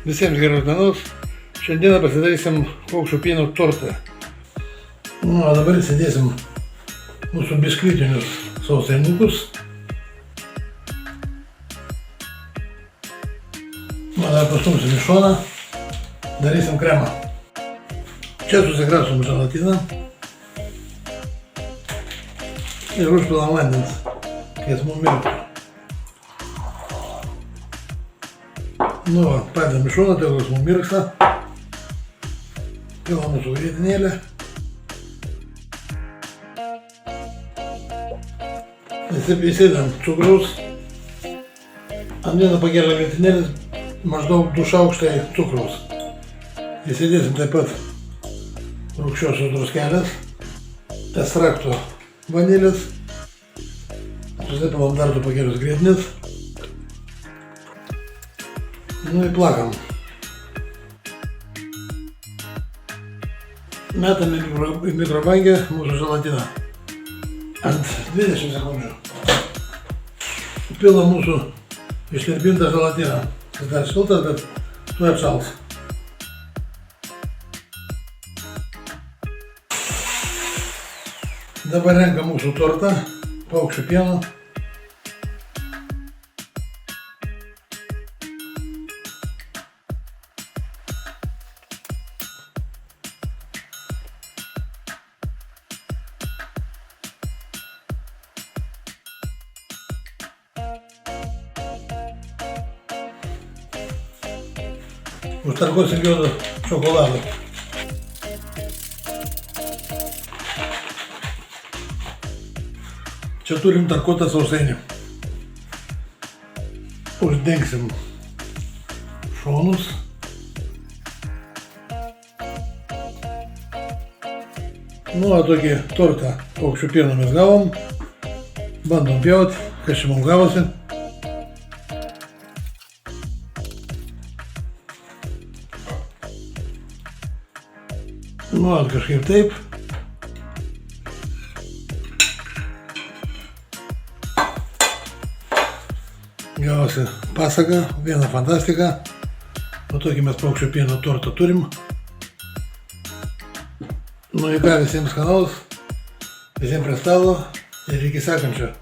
Visiems geros dienos. Šiandieną pasidarysim paukščių pieno tortą. Nu, o dabar įsidėsim mūsų biskvitinius sausainiukus. Dar pastumsim į šoną. Darysim kremą. Čia susikrausim želatiną. Ir užpilam vandens, kai jis mum mirktų. Nu, padedam į šoną, tai jis mum mirksta. Pilam mūsų grietinėlę. Įsidedam cukraus. Ant vieno pakelio grietinėlės maždaug 2 šaukštai cukraus. Įsidėsim taip pat rūgščiosios druskelės, ekstrakto vanilės. Susipilam dar 2 pakelius grietinės. Nu, įplakam. Metam į mikrobangę mūsų želatiną ant 20 sekundžių. Pilam mūsų ištirpintą želatiną. Jis dar šiltas, bet tuoj atšals. Dabar renkam mūsų tortą paukščių pieno. Užtarkuosim juodą šokoladą. Čia turim tarkuotą sausainį. Uždengsim šonus. Nu, o tokį tortą paukščių pieno mes gavom. Bandom pjaut, kas čia mums gavosi. Nu, kažkaip taip. Gavosi pasaka, viena fantastika. O tokį mes paukščių pieno tortą turim. Nu, į ką visiems skanaus, visiems prie stalo ir iki sekančio.